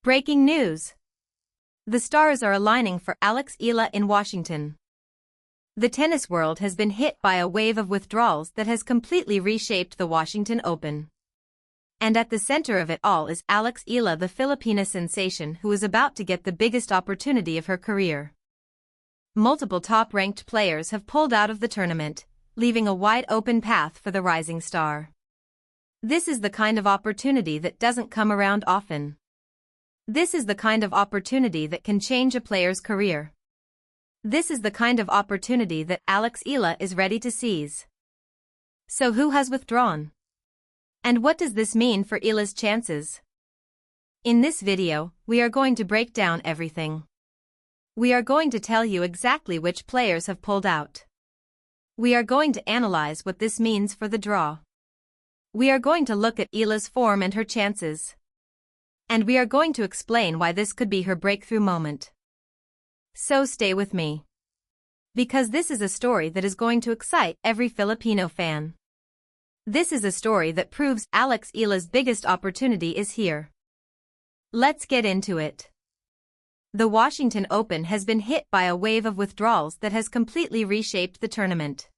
Breaking news! The stars are aligning for Alex Eala in Washington. The tennis world has been hit by a wave of withdrawals that has completely reshaped the Washington Open. And at the center of it all is Alex Eala, the Filipina sensation who is about to get the biggest opportunity of her career. Multiple top-ranked players have pulled out of the tournament, leaving a wide-open path for the rising star. This is the kind of opportunity that doesn't come around often. This is the kind of opportunity that can change a player's career. This is the kind of opportunity that Alex Eala is ready to seize. So who has withdrawn? And what does this mean for Eala's chances? In this video, we are going to break down everything. We are going to tell you exactly which players have pulled out. We are going to analyze what this means for the draw. We are going to look at Eala's form and her chances. And we are going to explain why this could be her breakthrough moment. So stay with me. Because this is a story that is going to excite every Filipino fan. This is a story that proves Alex Eala's biggest opportunity is here. Let's get into it. The Washington Open has been hit by a wave of withdrawals that has completely reshaped the tournament.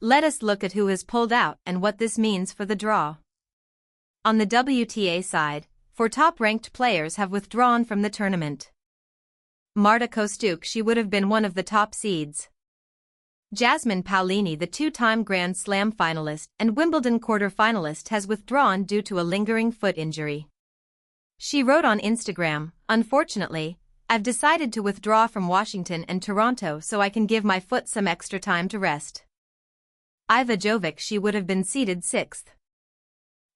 Let us look at who has pulled out and what this means for the draw. On the WTA side, 4 top-ranked players have withdrawn from the tournament. Marta Kostyuk, she would have been one of the top seeds. Jasmine Paolini, the 2-time Grand Slam finalist and Wimbledon quarter-finalist, has withdrawn due to a lingering foot injury. She wrote on Instagram, "Unfortunately, I've decided to withdraw from Washington and Toronto so I can give my foot some extra time to rest." Iva Jovic, she would have been seeded 6th.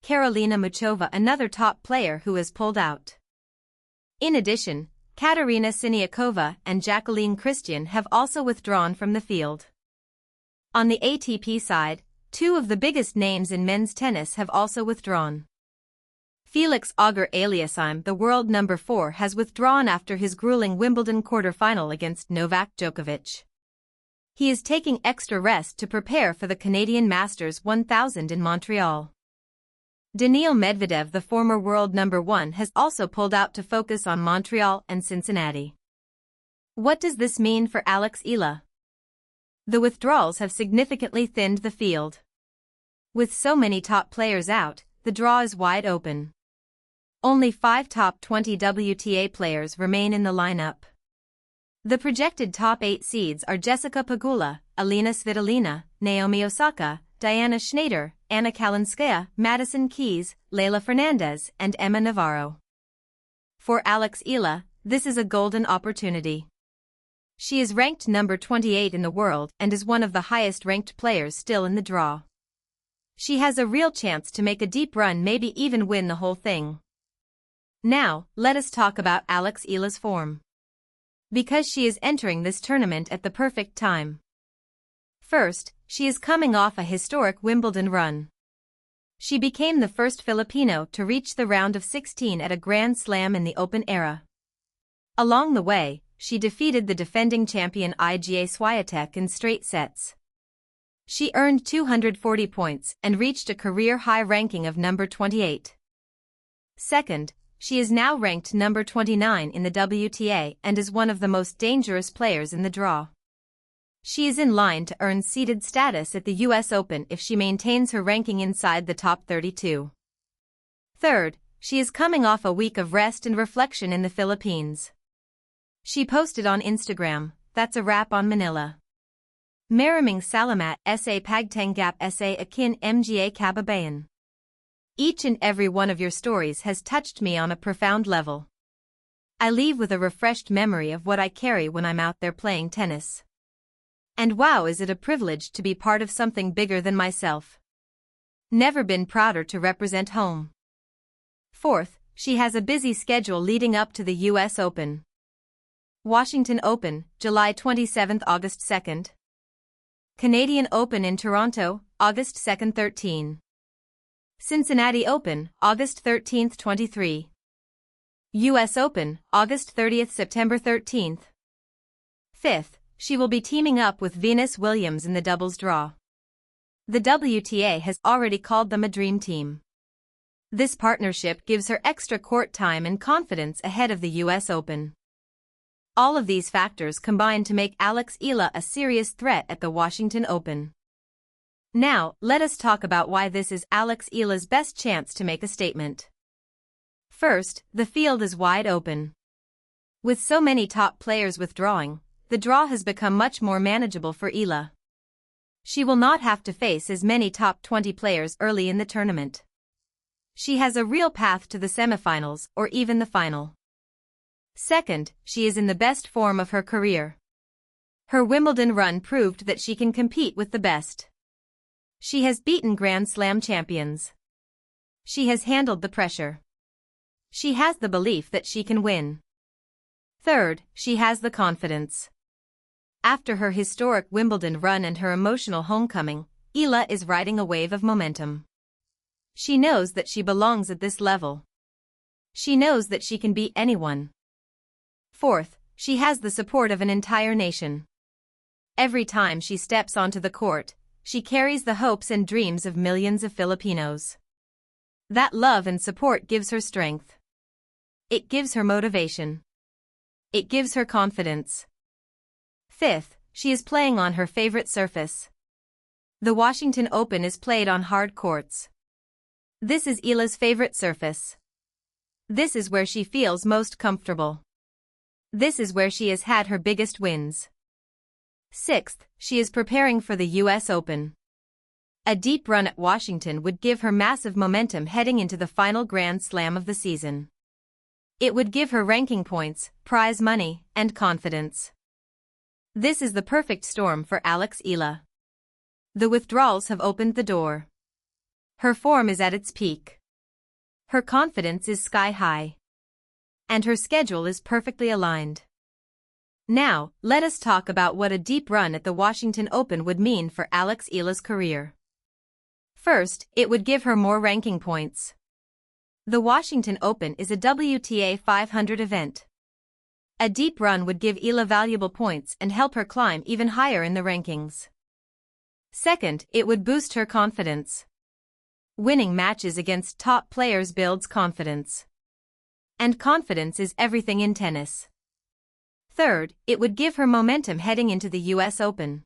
Karolina Muchova, another top player who has pulled out. In addition, Katerina Siniakova and Jacqueline Christian have also withdrawn from the field. On the ATP side, 2 of the biggest names in men's tennis have also withdrawn. Felix Auger-Aliassime, the world number 4, has withdrawn after his grueling Wimbledon quarterfinal against Novak Djokovic. He is taking extra rest to prepare for the Canadian Masters 1000 in Montreal. Daniil Medvedev, the former world number 1, has also pulled out to focus on Montreal and Cincinnati. What does this mean for Alex Eala? The withdrawals have significantly thinned the field. With so many top players out, the draw is wide open. Only 5 top 20 WTA players remain in the lineup. The projected top 8 seeds are Jessica Pegula, Alina Svitolina, Naomi Osaka, Diana Schneider, Anna Kalinskaya, Madison Keys, Leylah Fernandez, and Emma Navarro. For Alex Eala, this is a golden opportunity. She is ranked number 28 in the world and is one of the highest-ranked players still in the draw. She has a real chance to make a deep run, maybe even win the whole thing. Now, let us talk about Alex Eala's form. Because she is entering this tournament at the perfect time. First, she is coming off a historic Wimbledon run. She became the first Filipino to reach the round of 16 at a Grand Slam in the Open era. Along the way, she defeated the defending champion Iga Swiatek in straight sets. She earned 240 points and reached a career-high ranking of number 28. Second, she is now ranked number 29 in the WTA and is one of the most dangerous players in the draw. She is in line to earn seeded status at the US Open if she maintains her ranking inside the top 32. Third, she is coming off a week of rest and reflection in the Philippines. She posted on Instagram, "That's a wrap on Manila. Maraming salamat sa pagtanggap sa akin mga kababayan. Each and every one of your stories has touched me on a profound level. I leave with a refreshed memory of what I carry when I'm out there playing tennis. And wow, is it a privilege to be part of something bigger than myself. Never been prouder to represent home." Fourth, she has a busy schedule leading up to the US Open. Washington Open, July 27, August 2nd. Canadian Open in Toronto, August 2nd, 13. Cincinnati Open, August 13, 23. US Open, August 30th, September 13th. Fifth, she will be teaming up with Venus Williams in the doubles draw. The WTA has already called them a dream team. This partnership gives her extra court time and confidence ahead of the US Open. All of these factors combine to make Alex Eala a serious threat at the Washington Open. Now, let us talk about why this is Alex Eala's best chance to make a statement. First, the field is wide open. With so many top players withdrawing, the draw has become much more manageable for Eala. She will not have to face as many top 20 players early in the tournament. She has a real path to the semifinals or even the final. Second, she is in the best form of her career. Her Wimbledon run proved that she can compete with the best. She has beaten Grand Slam champions. She has handled the pressure. She has the belief that she can win. Third, she has the confidence. After her historic Wimbledon run and her emotional homecoming, Eala is riding a wave of momentum. She knows that she belongs at this level. She knows that she can beat anyone. Fourth, she has the support of an entire nation. Every time she steps onto the court, she carries the hopes and dreams of millions of Filipinos. That love and support gives her strength. It gives her motivation. It gives her confidence. Fifth, she is playing on her favorite surface. The Washington Open is played on hard courts. This is Eala's favorite surface. This is where she feels most comfortable. This is where she has had her biggest wins. Sixth, she is preparing for the US Open. A deep run at Washington would give her massive momentum heading into the final Grand Slam of the season. It would give her ranking points, prize money, and confidence. This is the perfect storm for Alex Eala. The withdrawals have opened the door. Her form is at its peak. Her confidence is sky high. And her schedule is perfectly aligned. Now, let us talk about what a deep run at the Washington Open would mean for Alex Eala's career. First, it would give her more ranking points. The Washington Open is a WTA 500 event. A deep run would give Eala valuable points and help her climb even higher in the rankings. Second, it would boost her confidence. Winning matches against top players builds confidence. And confidence is everything in tennis. Third, it would give her momentum heading into the US Open.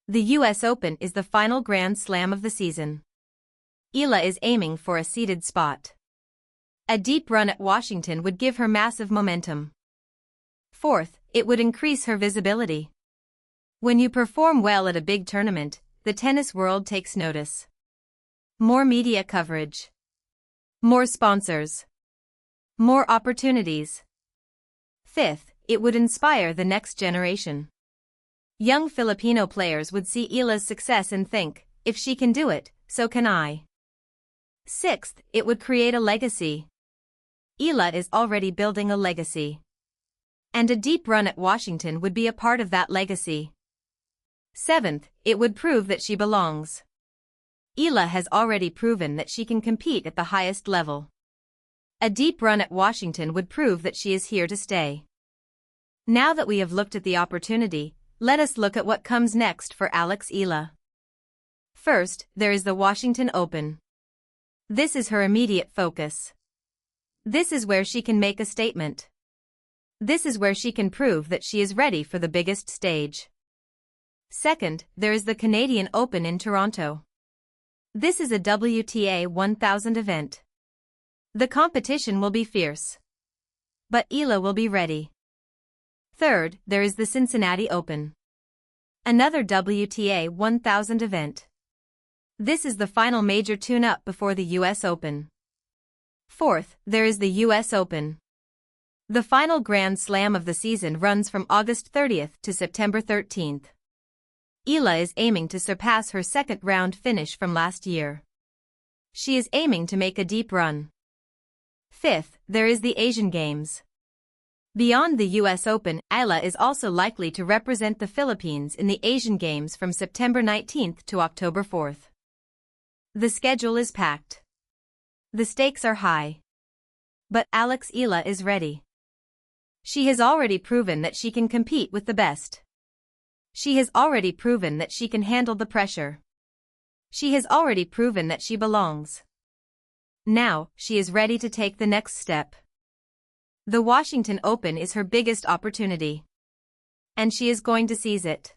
The US Open is the final Grand Slam of the season. Eala is aiming for a seeded spot. A deep run at Washington would give her massive momentum. Fourth, it would increase her visibility. When you perform well at a big tournament, the tennis world takes notice. More media coverage. More sponsors. More opportunities. Fifth, it would inspire the next generation. Young Filipino players would see Eala's success and think, if she can do it, so can I. Sixth, it would create a legacy. Eala is already building a legacy. And a deep run at Washington would be a part of that legacy. Seventh, it would prove that she belongs. Eala has already proven that she can compete at the highest level. A deep run at Washington would prove that she is here to stay. Now that we have looked at the opportunity, let us look at what comes next for Alex Eala. First, there is the Washington Open. This is her immediate focus. This is where she can make a statement. This is where she can prove that she is ready for the biggest stage. Second, there is the Canadian Open in Toronto. This is a WTA 1000 event. The competition will be fierce. But Eala will be ready. Third, there is the Cincinnati Open. Another WTA 1000 event. This is the final major tune-up before the US Open. Fourth, there is the US Open. The final Grand Slam of the season runs from August 30th to September 13th. Eala is aiming to surpass her second-round finish from last year. She is aiming to make a deep run. Fifth, there is the Asian Games. Beyond the US Open, Eala is also likely to represent the Philippines in the Asian Games from September 19th to October 4th. The schedule is packed. The stakes are high. But Alex Eala is ready. She has already proven that she can compete with the best. She has already proven that she can handle the pressure. She has already proven that she belongs. Now, she is ready to take the next step. The Washington Open is her biggest opportunity. And she is going to seize it.